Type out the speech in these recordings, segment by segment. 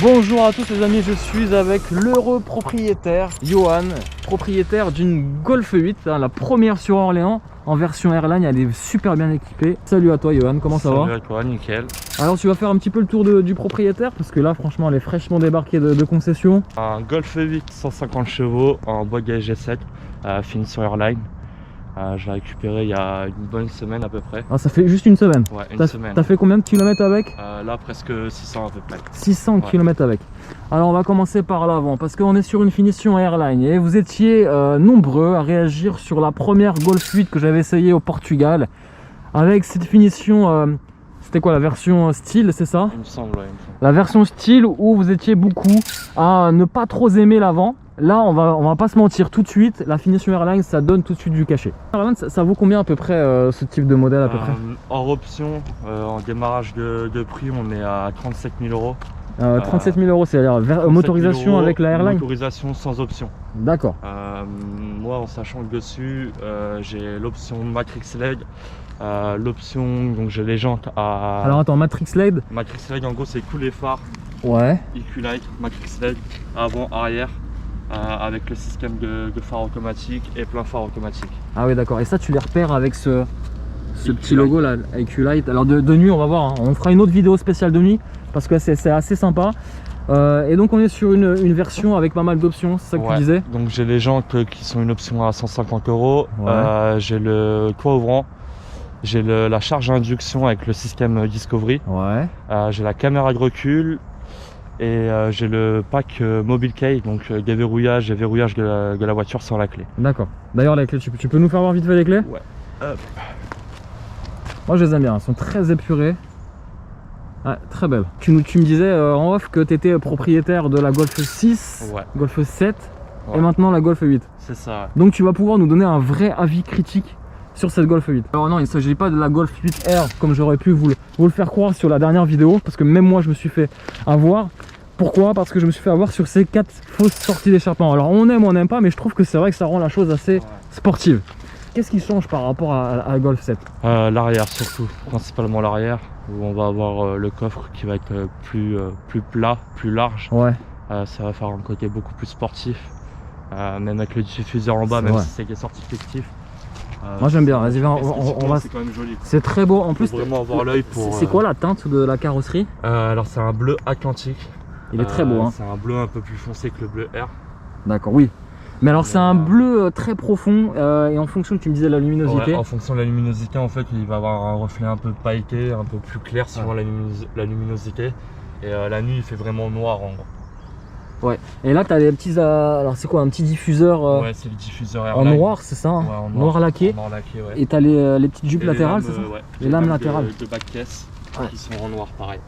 Bonjour à tous les amis, je suis avec l'heureux propriétaire Johan, propriétaire d'une Golf 8, hein, la première sur Orléans en version Airline. Elle est super bien équipée. Salut à toi Johan, comment ça va? Salut à toi, nickel. Alors tu vas faire un petit peu le tour du propriétaire parce que là franchement elle est fraîchement débarquée de concession. Un Golf 8 150 chevaux en buggy G7 finition Airline. Je l'ai récupéré il y a une bonne semaine à peu près. Ah, ça fait juste une semaine? Ouais, une semaine. T'as fait combien de kilomètres avec? Là presque 600 à peu près. 600 km avec. Alors on va commencer par l'avant parce qu'on est sur une finition Airline et vous étiez nombreux à réagir sur la première Golf 8 que j'avais essayé au Portugal avec cette finition. C'était quoi, la version style, c'est ça? Il me semble, ouais, il me semble. La version style où vous étiez beaucoup à ne pas trop aimer l'avant. Là on va pas se mentir, tout de suite la finition Airline ça donne tout de suite du cachet. Airline, ça vaut combien à peu près ce type de modèle à peu près? Hors option, en démarrage de prix, on est à 37 000 euros. 37 000 euros, c'est-à-dire motorisation avec la Airline? Motorisation sans option. D'accord. Moi, en sachant que dessus, j'ai l'option Matrix LED, l'option, donc j'ai les jantes à... Alors attends, Matrix LED? Matrix LED, en gros, c'est tous les phares. Ouais. EQ Light, Matrix LED, avant, arrière, avec le système de phare automatique et plein phare automatique. Ah oui, d'accord. Et ça, tu les repères avec ce petit Light. logo là, EQ Light. Alors de nuit, on va voir, hein. On fera une autre vidéo spéciale de nuit parce que c'est assez sympa. Et donc on est sur une version avec pas mal d'options, c'est ça que tu disais? Donc j'ai les jantes qui sont une option à 150 euros. Ouais. J'ai le toit ouvrant. J'ai la charge à induction avec le système Discovery. Ouais. J'ai la caméra de recul. Et j'ai le pack mobile key, donc déverrouillage et verrouillage de la voiture sans la clé. D'accord. D'ailleurs les clés, tu peux nous faire voir vite fait les clés? Ouais. Hop. Moi je les aime bien, elles sont très épurées. Ouais, très belles. Tu me disais en off que tu étais propriétaire de la Golf 6, Ouais. Golf 7 Ouais. et maintenant la Golf 8. C'est ça. Donc tu vas pouvoir nous donner un vrai avis critique sur cette Golf 8. Alors non, il ne s'agit pas de la Golf 8R comme j'aurais pu vous le faire croire sur la dernière vidéo, parce que même moi je me suis fait avoir. Pourquoi? Parce que je me suis fait avoir sur ces 4 fausses sorties d'échappement. Alors on aime ou on n'aime pas, mais je trouve que c'est vrai que ça rend la chose assez sportive. Qu'est-ce qui change par rapport à la Golf 7? L'arrière surtout, principalement l'arrière, où on va avoir le coffre qui va être plus plat, plus large. Ouais. Ça va faire un côté beaucoup plus sportif, même avec le diffuseur en bas, même si c'est des sorties fictives. Moi j'aime bien, vas-y, on va... C'est quand même joli. C'est très beau, en plus vraiment avoir l'œil pour... C'est quoi la teinte de la carrosserie? Alors c'est un bleu Atlantique. Il est très beau, hein. C'est un bleu un peu plus foncé que le bleu R. D'accord, oui. Mais alors c'est un bleu très profond et en fonction, tu me disais, la luminosité. Ouais, en fonction de la luminosité, en fait, il va avoir un reflet un peu pailleté, un peu plus clair suivant la luminosité. Et la nuit, il fait vraiment noir en gros. Ouais. Et là, tu as des petits... alors c'est quoi, un petit diffuseur ouais, c'est le diffuseur en Airline. noir, c'est ça, hein? Ouais, en noir laqué. En noir laqué, ouais. Et tu as les petites jupes latérales, c'est ça? Ouais. Les lames latérales. De back caisse qui sont en noir, pareil.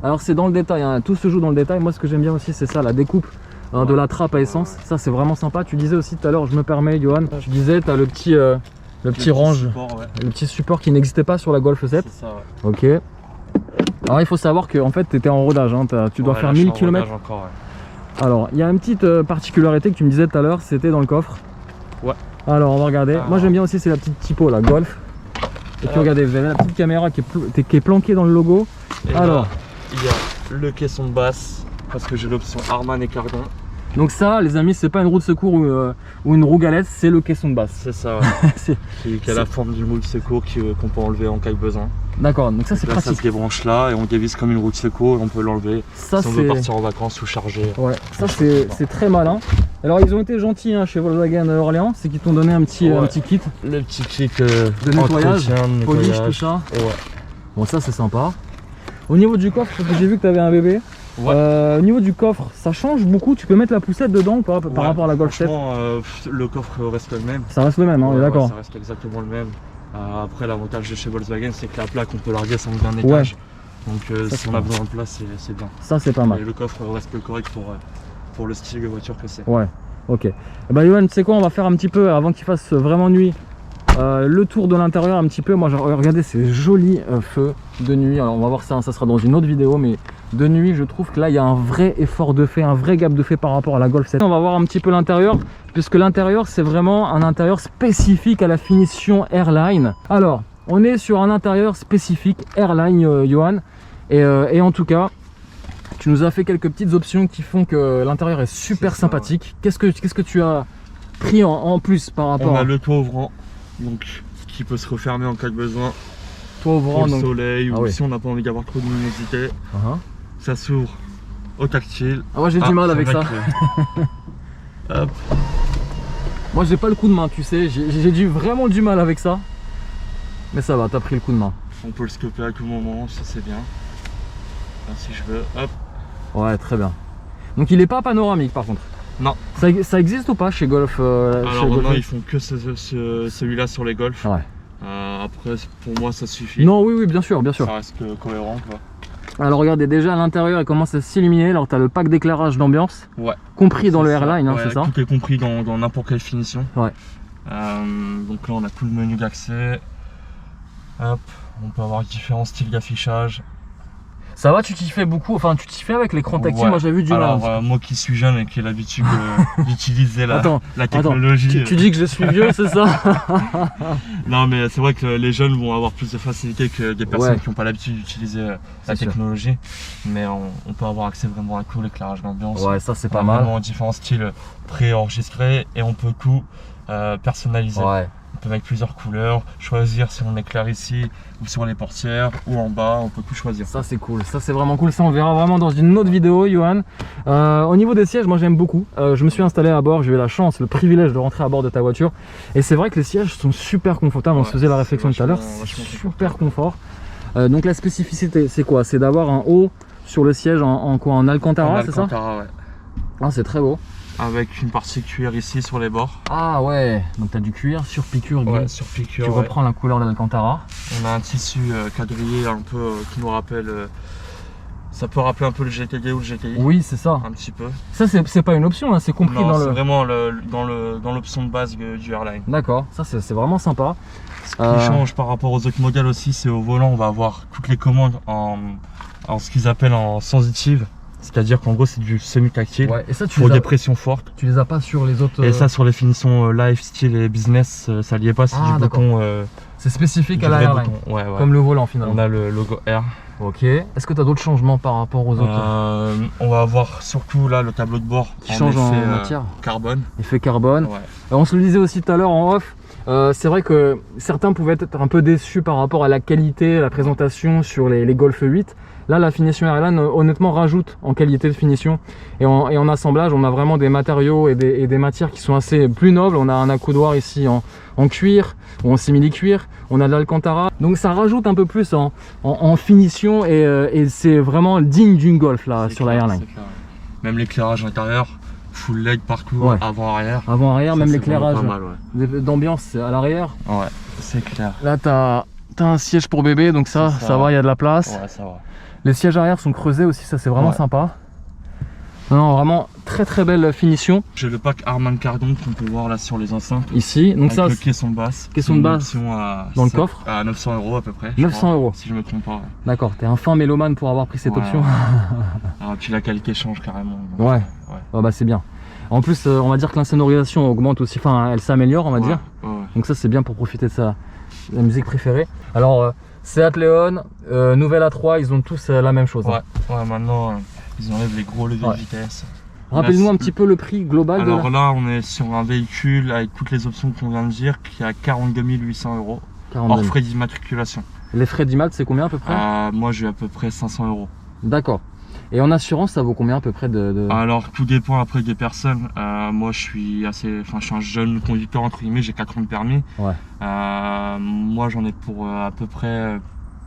Alors c'est dans le détail, hein. Tout se joue dans le détail. Moi ce que j'aime bien aussi c'est ça, la découpe de la trappe à essence. Ça c'est vraiment sympa. Tu disais aussi tout à l'heure, je me permets Johan, tu disais tu as le petit range, support, le petit support qui n'existait pas sur la Golf 7. C'est ça, ouais. Ok. Alors il faut savoir que en fait tu étais en rodage, hein. Tu dois faire 1000 km. Encore, ouais. Alors il y a une petite particularité que tu me disais tout à l'heure, c'était dans le coffre. Ouais. Alors on va regarder. Moi j'aime bien aussi, c'est la petite typo, la Golf. Et puis regardez, vous avez la petite caméra qui est planquée dans le logo. Et alors là, il y a le caisson de basse parce que j'ai l'option Harman et Cardon. Donc ça les amis, c'est pas une roue de secours ou une roue galette, c'est le caisson de basse. C'est ça, ouais. qui a la forme d'une roue de secours qu'on peut enlever en cas de besoin. D'accord, donc ça c'est pratique. Ça se débranche là et on dévisse comme une roue de secours et on peut l'enlever si on veut partir en vacances ou charger. Ouais, ça c'est très malin. Alors ils ont été gentils, hein, chez Volkswagen Orléans, c'est qu'ils t'ont donné un petit kit. Le petit kit de nettoyage, polish, tout ça. Ouais. Bon ça c'est sympa. Au niveau du coffre, parce que j'ai vu que tu avais un bébé. Ouais. Au niveau du coffre, ça change beaucoup. Tu peux mettre la poussette dedans par rapport à la Golf 7. Le coffre reste le même. Ça reste le même, hein, on est d'accord. Ça reste exactement le même. Après, l'avantage de chez Volkswagen, c'est que la plaque, on peut larguer sans un étage. Donc si on a besoin de place, c'est bien. Ça c'est pas mal. Et le coffre reste correct pour le style de voiture que c'est. Ouais, ok. Bah Johan, tu sais quoi, on va faire un petit peu, avant qu'il fasse vraiment nuit, le tour de l'intérieur un petit peu. Moi regardez ces jolis feux de nuit. Alors on va voir ça, ça sera dans une autre vidéo, mais de nuit je trouve que là il y a un vrai effort de fait, un vrai gap de fait par rapport à la Golf 7. On va voir un petit peu l'intérieur, puisque l'intérieur c'est vraiment un intérieur spécifique à la finition Airline. Alors on est sur un intérieur spécifique Airline, Johan, et en tout cas Tu nous as fait quelques petites options qui font que l'intérieur est super ça, sympathique. Qu'est-ce que tu as pris en plus par rapport On a à le toit ouvrant, donc qui peut se refermer en cas de besoin. toi ouvrant? Pour le Donc... soleil Ah ou oui. si on n'a pas envie d'avoir trop de luminosité. Uh-huh. Ça s'ouvre au tactile. Ah, moi j'ai du mal avec ça. Hop. Moi j'ai pas le coup de main, tu sais, j'ai vraiment du mal avec ça. Mais ça va, t'as pris le coup de main. On peut le scoper à tout moment, ça c'est bien. Enfin, si je veux, hop. Ouais, très bien. Donc il est pas panoramique par contre. Non. Ça existe ou pas chez Golf Alors non, ils font que celui-là sur les golfs. Ouais. Après, pour moi, ça suffit. Non, oui, bien sûr, bien sûr. Ça reste cohérent, quoi. Alors regardez, déjà à l'intérieur, il commence à s'illuminer. Alors tu as le pack d'éclairage d'ambiance, Ouais. compris dans le C'est ça. Airline, hein, Ouais, c'est ça? tout est compris dans n'importe quelle finition. Ouais. Donc là, on a tout le menu d'accès. Hop, on peut avoir différents styles d'affichage. Ça va, tu t'y fais beaucoup, enfin tu t'y fais avec l'écran tactile, Ouais. moi j'ai vu du Alors, mal. moi qui suis jeune et qui ai l'habitude d'utiliser la technologie. Tu dis que je suis vieux, c'est ça? Non, mais c'est vrai que les jeunes vont avoir plus de facilité que des personnes Ouais. qui n'ont pas l'habitude d'utiliser la C'est sûr. technologie. Mais on peut avoir accès vraiment à tout l'éclairage d'ambiance. Ouais, ça c'est On pas a mal. vraiment différents styles préenregistrés et on peut tout personnaliser. Ouais. On peut mettre plusieurs couleurs, choisir si on éclaire ici ou sur les portières ou en bas, on peut tout choisir. Ça c'est cool, ça c'est vraiment cool, ça on verra vraiment dans une autre vidéo, Johan. Au niveau des sièges, moi j'aime beaucoup. Je me suis installé à bord, j'ai eu la chance, le privilège de rentrer à bord de ta voiture. Et c'est vrai que les sièges sont super confortables, on se faisait la réflexion tout à l'heure, c'est super confort. Donc la spécificité c'est quoi? C'est d'avoir un haut sur le siège en quoi? En Alcantara, c'est ça? Alcantara, ouais. Ah, c'est très beau. Avec une partie cuir ici sur les bords. Ah ouais, donc t'as du cuir sur piqûre, Ouais, Guy. sur piqûre. Tu ouais. reprends la couleur de l'Alcantara. On a un tissu quadrillé un peu qui nous rappelle. Ça peut rappeler un peu le GTD ou le GTI. Oui, c'est ça. Un petit peu. Ça c'est pas une option, hein, c'est compris Non, dans c'est le... vraiment dans l'option de base du Airline. D'accord, ça c'est vraiment sympa. Ce qui change par rapport aux autres modèles aussi, c'est au volant, on va avoir toutes les commandes en ce qu'ils appellent en sensitive. C'est-à-dire qu'en gros, c'est du semi-tactile Ouais, et ça tu pour les des as, pressions fortes. tu les as pas sur les autres... Et ça, sur les finitions lifestyle et business, ça n'y est pas, c'est Ah, du d'accord. bouton. c'est spécifique Du à la vrai Airline, bouton. Ouais, ouais. comme le volant finalement. On a le logo R. Ok. Est-ce que tu as d'autres changements par rapport aux autres On va avoir surtout là le tableau de bord qui changent en matière? carbone. Effet carbone. Ouais. On se le disait aussi tout à l'heure en off, c'est vrai que certains pouvaient être un peu déçus par rapport à la qualité, la présentation sur les Golf 8. Là, la finition Airline, honnêtement, rajoute en qualité de finition. Et en assemblage, on a vraiment des matériaux et des matières qui sont assez plus nobles. On a un accoudoir ici en cuir ou en simili-cuir. On a de l'Alcantara. Donc ça rajoute un peu plus en finition et c'est vraiment digne d'une Golf là C'est sur clair, la Airline. c'est clair. Même l'éclage intérieur, full LED partout, Ouais. avant-arrière. Avant-arrière, Ça, même c'est l'éclairage vraiment pas mal, ouais. d'ambiance à l'arrière. Ouais, c'est clair. Là, t'as un siège pour bébé, donc ça C'est ça. va, il y a de la place. Ouais, ça va. Les sièges arrière sont creusés aussi, ça c'est vraiment Ouais. sympa. Non, vraiment très très belle finition J'ai le pack Harman Kardon qu'on peut voir là sur les enceintes. ici. Donc Avec ça, le caisson de basse. Caisson de basse dans le coffre. À 900 € à peu près. je 900 crois, €. Si je me trompe pas. Ouais. D'accord, t'es un fin mélomane pour avoir pris cette Ouais, option. ouais. Ah, puis la qualité change carrément. donc, Ouais. ouais. Ah bah c'est bien. En plus, on va dire que l'insonorisation augmente aussi, enfin elle s'améliore, on va Ouais, dire. ouais, ouais. Donc ça c'est bien pour profiter de la musique préférée. Alors Seat Leon, nouvelle A3, ils ont tous la même chose. hein. Ouais, maintenant ils enlèvent les gros leviers Ouais. de vitesse. Rappelle-nous Là, un petit peu le prix global de Alors là, on est sur un véhicule avec toutes les options qu'on vient de dire qui est à 42 800 €, 42 hors 000. frais d'immatriculation. Les frais d'IMAT c'est combien à peu près? Moi, j'ai à peu près 500 €. D'accord. Et en assurance, ça vaut combien à peu près de... Alors, tout dépend après des personnes. Moi, je suis un jeune conducteur entre guillemets, j'ai 4 ans de permis. Ouais. Moi, j'en ai pour à peu près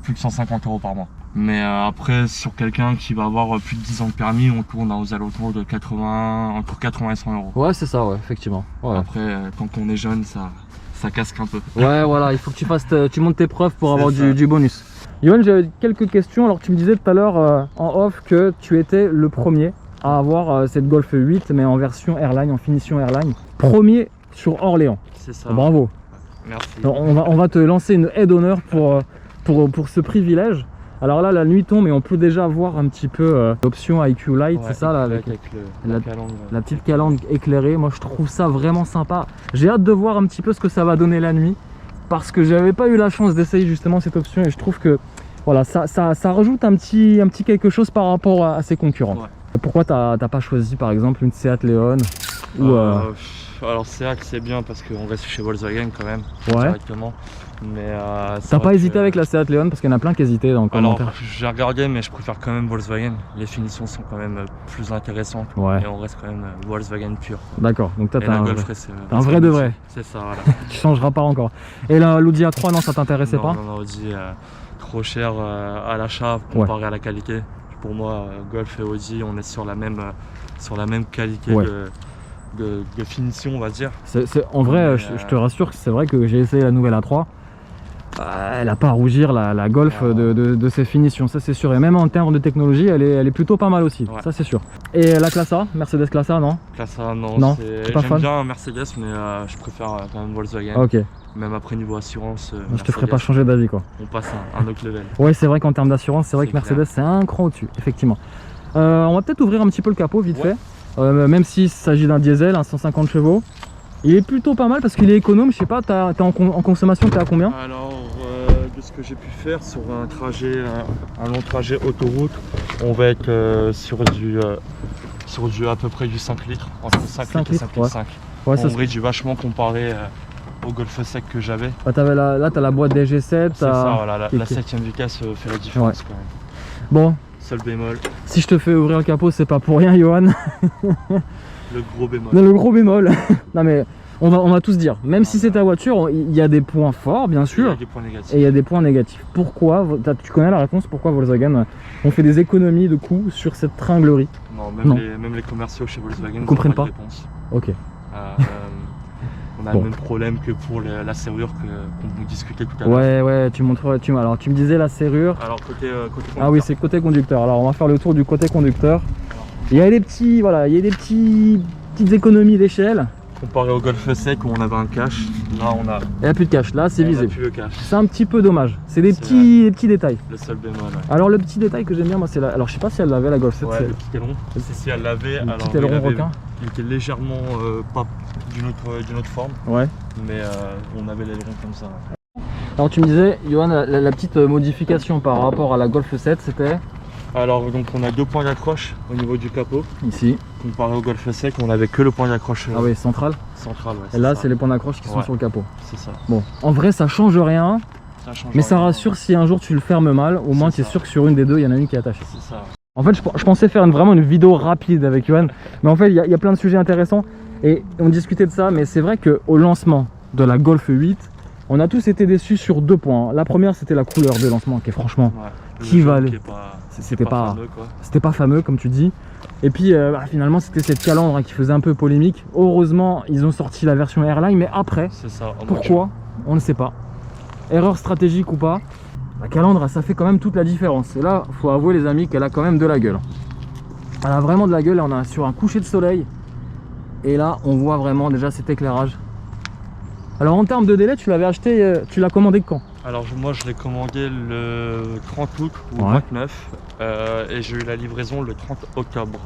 plus de 150 € par mois. Mais après, sur quelqu'un qui va avoir plus de 10 ans de permis, on tourne aux alentours de 80, entre 80 et 100 €. Ouais, c'est ça, ouais, effectivement. Ouais. Après, quand on est jeune, ça casque un peu. Ouais, voilà, il faut que tu montes tes preuves pour C'est avoir ça. du bonus. Yoann, j'avais quelques questions. Alors, tu me disais tout à l'heure en off que tu étais le premier à avoir cette Golf 8, mais en version Airline, en finition Airline. Premier sur Orléans. C'est ça. Bravo. Merci. Alors, on va te lancer une aide d'honneur pour ce privilège. Alors là, la nuit tombe et on peut déjà voir un petit peu l'option IQ Light, Ouais, c'est ça là, avec la- la calandre. la petite calandre éclairée. Moi, je trouve ça vraiment sympa. J'ai hâte de voir un petit peu ce que ça va donner la nuit, parce que j'avais pas eu la chance d'essayer justement cette option et je trouve que Voilà, ça rajoute un petit quelque chose par rapport à ses concurrents. Ouais. Pourquoi t'as pas choisi par exemple une Seat Leon ou Alors Seat c'est bien parce qu'on reste chez Volkswagen quand même Ouais. directement. Mais T'as pas hésité avec la Seat Leon parce qu'il y en a plein qui hésitaient dans le commentaire. Alors j'ai regardé mais je préfère quand même Volkswagen. Les finitions sont quand même plus intéressantes. Ouais. Et on reste quand même Volkswagen pur. D'accord, donc toi Et t'as la un, Golf, t'as un vrai de vrai. C'est ça, voilà. Tu changeras pas encore. Et l'Audi A3 non, ça t'intéressait pas? Non, Audi trop cher à l'achat comparé à la qualité. Pour moi, Golf et Audi, on est sur la même qualité de finition, on va dire. En vrai, je te rassure que c'est vrai que j'ai essayé la nouvelle A3. Elle a pas à rougir la Golf de ses finitions, ça c'est sûr. Et même en termes de technologie, elle est plutôt pas mal aussi, ça c'est sûr. Et la classe A, Mercedes classe A, non? Classe A, non. J'aime bien Mercedes, mais je préfère quand même Volkswagen. Ok. Même après niveau assurance. Je te ferai pas changer d'avis quoi. On passe à un autre level. Ouais, c'est vrai qu'en termes d'assurance, c'est vrai que Mercedes c'est un cran au-dessus, effectivement. On va peut-être ouvrir un petit peu le capot vite fait. Même s'il s'agit d'un diesel, un 150 chevaux. Il est plutôt pas mal parce qu'il est économe, je sais pas, t'es en consommation, t'es à combien? Alors, de ce que j'ai pu faire sur un long trajet autoroute, on va être sur du à peu près du 5 litres, entre 5 litres et 5 litres 5. Ouais, en vrai, j'ai vachement comparé au Golf sec que j'avais. Bah, là, t'as la boîte DG7. C'est ça, voilà, la 7ème vitesse fait la différence quand même. Bon. Seul bémol. Si je te fais ouvrir le capot, c'est pas pour rien, Johan. Le gros bémol. Non, le gros bémol. Non mais on va tous dire, même si c'est ta voiture, il y a des points forts bien sûr. Il y a des points négatifs. Et il y a des points négatifs. Pourquoi? Tu connais la réponse pourquoi Volkswagen ont fait des économies de coûts sur cette tringlerie? Non, même les commerciaux chez Volkswagen ne comprennent pas. Réponse. Ok. On a le même problème que pour la serrure qu'on discutait tout à l'heure. Ouais, tu montrerais. Alors tu me disais la serrure. Alors côté conducteur. Ah oui, c'est côté conducteur. Alors on va faire le tour du côté conducteur. Il y a des petits, voilà, il y a des petites économies d'échelle. Comparé au Golf sec où on avait un cache, là on a. Il n'y a plus de cache, là c'est visible. Plus le cache. C'est un petit peu dommage. C'est des petits détails. Le seul bémol. Ouais. Alors le petit détail que j'aime bien, moi c'est alors je sais pas si elle l'avait la Golf 7. Ouais, le petit aileron. Si elle l'avait, alors petit aileron requin. Il était légèrement pas d'une autre forme. Ouais. Mais on avait l'aileron comme ça. Alors tu me disais, Johan, la petite modification par rapport à la Golf 7, c'était? Alors donc on a deux points d'accroche au niveau du capot. Ici. Comparé au Golf sec, on avait que le point d'accroche. Ah oui, central. Central, ouais. Et là, c'est les points d'accroche qui sont sur le capot. C'est ça. Bon, en vrai, ça change rien. Mais ça rassure si un jour tu le fermes mal, au moins tu es sûr que sur une des deux, il y en a une qui est attachée. C'est ça. En fait, je pensais faire vraiment une vidéo rapide avec Johan, mais en fait, il y a plein de sujets intéressants et on discutait de ça, mais c'est vrai qu'au lancement de la Golf 8, on a tous été déçus sur deux points. La première, c'était la couleur de lancement, qui est franchement, qui valait. C'était pas fameux, comme tu dis. Et puis, finalement, c'était cette calandre qui faisait un peu polémique. Heureusement, ils ont sorti la version Airline, mais après, pourquoi? On ne sait pas. Erreur stratégique ou pas, la calandre, ça fait quand même toute la différence. Et là, faut avouer les amis qu'elle a quand même de la gueule. Elle a vraiment de la gueule. Là, on est sur un coucher de soleil. Et là, on voit vraiment déjà cet éclairage. Alors en termes de délai, tu l'avais acheté, tu l'as commandé quand? Alors moi je l'ai commandé le 30 août ou 29 et j'ai eu la livraison le 30 octobre.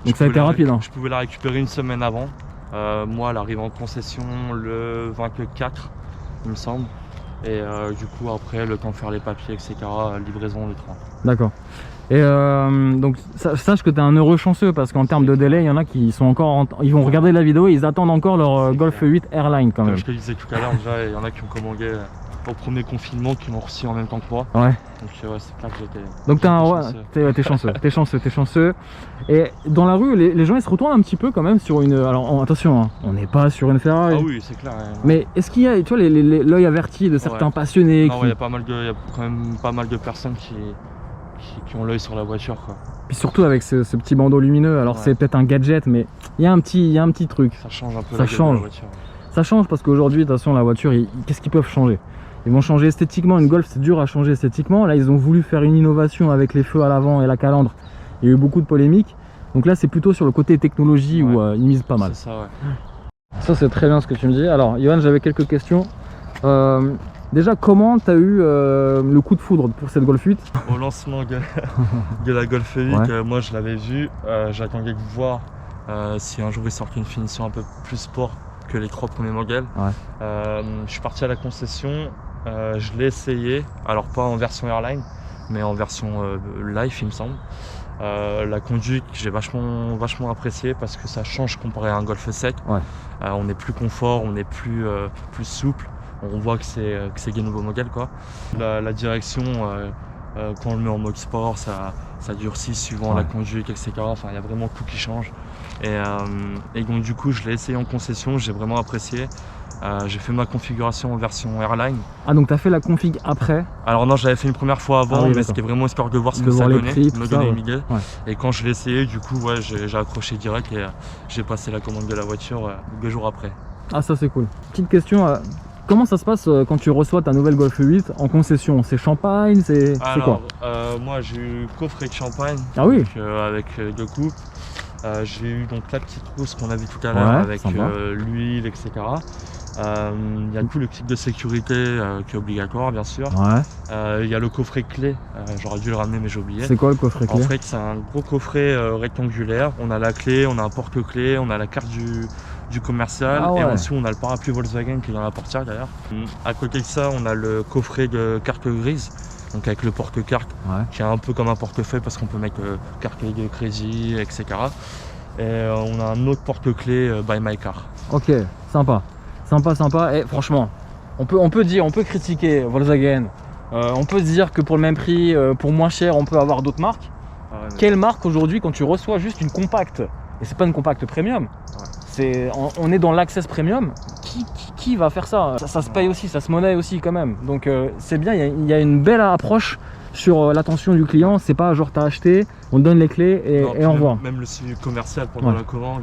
Donc ça a été rapide. Je pouvais la récupérer une semaine avant. Moi elle arrive en concession le 24 il me semble. Et du coup après le temps de faire les papiers etc. Livraison le 30. D'accord. Et donc sache que tu es un heureux chanceux parce qu'en termes de délai, il y en a qui sont encore ils vont regarder la vidéo et ils attendent encore leur Golf 8 Airline quand même. Comme je te disais tout à l'heure déjà, il y en a qui ont commandé au premier confinement qui l'ont reçu en même temps que moi. Ouais. Donc ouais, c'est clair que j'étais. Donc t'es chanceux, t'es chanceux. Et dans la rue, les gens ils se retournent un petit peu quand même sur une. Alors attention, hein, on n'est pas sur une Ferrari. Ah oui, c'est clair. Mais est-ce qu'il y a, tu vois, l'œil averti de certains passionnés? Non, il y a quand même pas mal de personnes qui ont l'œil sur la voiture quoi. Puis surtout avec ce petit bandeau lumineux, alors c'est peut-être un gadget mais il y a un petit truc. Ça change un peu la voiture. Ça change parce qu'aujourd'hui de toute façon la voiture, qu'est-ce qu'ils peuvent changer? Ils vont changer esthétiquement, une Golf c'est dur à changer esthétiquement, là ils ont voulu faire une innovation avec les feux à l'avant et la calandre, il y a eu beaucoup de polémiques, donc là c'est plutôt sur le côté technologie où ils misent pas mal. C'est ça, ouais. Ça c'est très bien ce que tu me dis. Alors Johan, j'avais quelques questions. Déjà, comment tu as eu le coup de foudre pour cette Golf 8? Au lancement de la Golf 8, moi je l'avais vu, j'attendais de voir si un jour il sortait une finition un peu plus sport que les 3 premiers modèles. Je suis parti à la concession, Je l'ai essayé, alors pas en version Airline, mais en version Life il me semble. La conduite j'ai vachement apprécié parce que ça change comparé à un Golf sec. Ouais. On est plus confort, on est plus souple. On voit que c'est des nouveaux modèles quoi. La direction, quand on le met en mode sport, ça durcit suivant la conduite, etc. Enfin, il y a vraiment tout qui change. Et donc du coup, je l'ai essayé en concession, j'ai vraiment apprécié. J'ai fait ma configuration en version Airline. Ah, donc tu as fait la config après? Alors non, j'avais fait une première fois avant, mais c'était vraiment histoire de voir ce que ça donnait, me donner une idée. Ouais. Et quand je l'ai essayé, du coup, ouais, j'ai accroché direct et j'ai passé la commande de la voiture 2 jours après. Ah, ça c'est cool. Petite question, comment ça se passe quand tu reçois ta nouvelle Golf 8 en concession? C'est champagne, c'est quoi? Moi j'ai eu coffret de champagne, oui. donc, avec 2 coupes. J'ai eu donc la petite rousse qu'on a vu tout à l'heure avec l'huile, etc. Il y a tout le kit de sécurité qui est obligatoire bien sûr. Il y a le coffret clé, j'aurais dû le ramener mais j'ai oublié. C'est quoi le coffret clé? En fait c'est un gros coffret rectangulaire, on a la clé, on a un porte-clés, on a la carte du commercial et ensuite on a le parapluie Volkswagen qui est dans la portière d'ailleurs. À côté de ça on a le coffret de carte grise, donc avec le porte-carte qui est un peu comme un portefeuille parce qu'on peut mettre carte de crédit, etc. Et on a un autre porte-clés by my car. Ok, sympa. Sympa. Et franchement, on peut critiquer Volkswagen. On peut se dire que pour le même prix, pour moins cher, on peut avoir d'autres marques. Quelle marque aujourd'hui, quand tu reçois juste une compacte, et c'est pas une compacte premium, on est dans l'access premium, qui va faire ça? Ça se paye aussi, ça se monnaie aussi quand même. Donc c'est bien, il y a une belle approche sur l'attention du client. C'est pas genre t'as acheté, on te donne les clés et au revoir. Même le suivi commercial pendant la commande,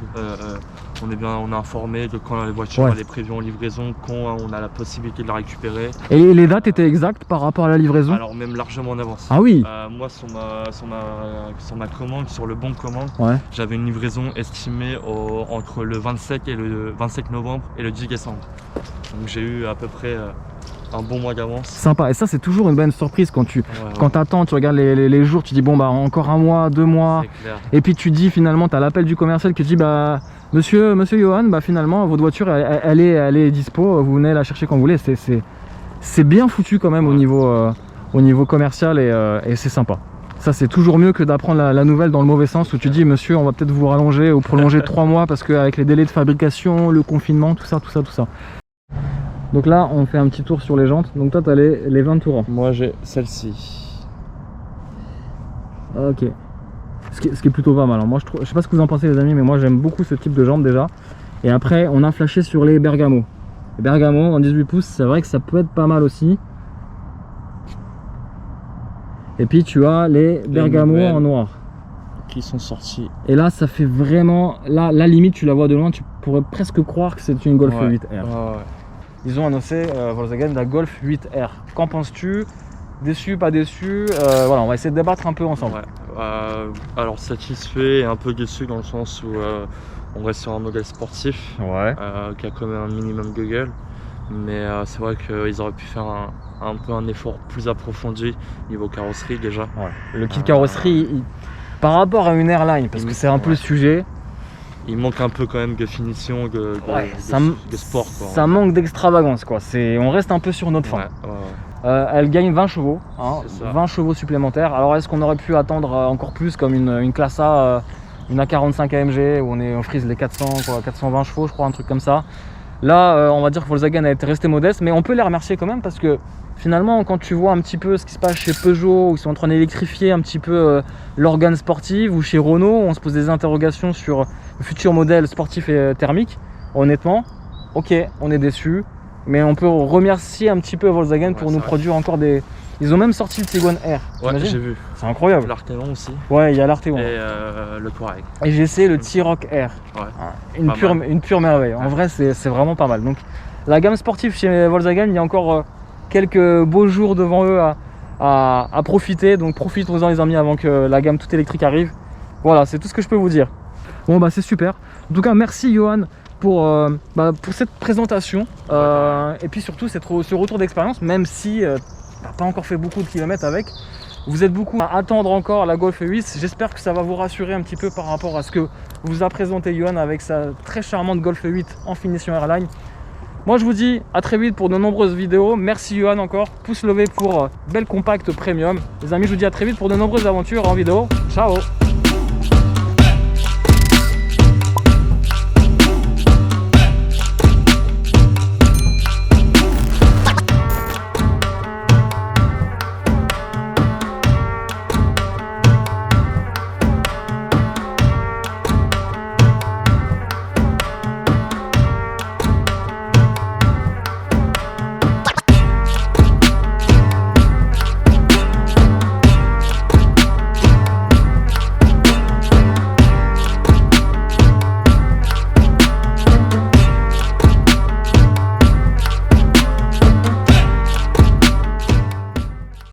on est informé de quand la voiture elle est prévue en livraison, quand on a la possibilité de la récupérer. Et les dates étaient exactes par rapport à la livraison? Alors même largement en avance. Ah oui. Moi sur ma commande, sur le bon de commande, j'avais une livraison estimée entre le 27 novembre et le 10 décembre. Donc j'ai eu à peu près un bon mois d'avance. Sympa, et ça c'est toujours une bonne surprise quand tu attends, tu regardes les jours, tu dis bon bah encore un mois, 2 mois, et puis tu dis finalement, tu as l'appel du commercial qui te dit bah monsieur Johan, bah finalement votre voiture elle est dispo, vous venez la chercher quand vous voulez. C'est bien foutu quand même au niveau commercial et c'est sympa. Ça c'est toujours mieux que d'apprendre la nouvelle dans le mauvais sens où tu dis monsieur on va peut-être vous rallonger ou prolonger 3 mois parce qu'avec les délais de fabrication, le confinement, tout ça. Donc là on fait un petit tour sur les jantes. Donc toi tu as les 20 tours. Moi j'ai celle-ci. Ok. Ce qui est plutôt pas mal. Alors moi je sais pas ce que vous en pensez les amis, mais moi j'aime beaucoup ce type de jantes déjà. Et après on a flashé sur les Bergamo. Les Bergamo en 18 pouces, c'est vrai que ça peut être pas mal aussi. Et puis tu as les Bergamo en noir qui sont sortis. Et là ça fait vraiment, là la limite tu la vois de loin, tu pourrais presque croire que c'est une Golf 8R. Ils ont annoncé Volkswagen la Golf 8R. Qu'en penses-tu? Déçu, pas déçu? Voilà, on va essayer de débattre un peu ensemble. Alors satisfait et un peu déçu dans le sens où on reste sur un modèle sportif qui a quand même un minimum de gueule. Mais c'est vrai qu'ils auraient pu faire un peu un effort plus approfondi niveau carrosserie déjà. Le kit carrosserie, par rapport à une Airline, parce que c'est un peu le sujet, il manque un peu quand même de finition, de sport. Quoi, ça manque d'extravagance quoi. On reste un peu sur notre fin. Elle gagne 20 chevaux, 20 chevaux supplémentaires. Alors est-ce qu'on aurait pu attendre encore plus comme une classe A, une A45 AMG où on frise les 420 chevaux je crois, un truc comme ça. Là on va dire que Volkswagen a été resté modeste, mais on peut les remercier quand même parce que finalement quand tu vois un petit peu ce qui se passe chez Peugeot, où ils sont en train d'électrifier un petit peu l'organe sportif, ou chez Renault, on se pose des interrogations sur le futur modèle sportif et thermique. Honnêtement, ok, on est déçu, mais on peut remercier un petit peu Volkswagen pour nous produire encore des... Ils ont même sorti le Tiguan R. J'ai vu. C'est incroyable. L'Arteon aussi. Ouais, il y a l'Arteon. Et le Touareg. Et j'ai essayé le T-Roc R. Une pure merveille. En vrai, c'est vraiment pas mal. Donc, la gamme sportive chez Volkswagen, il y a encore quelques beaux jours devant eux à profiter. Donc, profitez-en les amis avant que la gamme toute électrique arrive. Voilà, c'est tout ce que je peux vous dire. Bon, bah c'est super. En tout cas, merci Johan pour cette présentation. Et puis surtout, ce retour d'expérience, même si... t'as pas encore fait beaucoup de kilomètres avec, vous êtes beaucoup à attendre encore la Golf 8. J'espère que ça va vous rassurer un petit peu par rapport à ce que vous a présenté Johan avec sa très charmante Golf 8 en finition Airline. Moi je vous dis à très vite pour de nombreuses vidéos. Merci Johan encore, pouce levé pour Belle Compact Premium. Les amis, je vous dis à très vite pour de nombreuses aventures en vidéo. Ciao.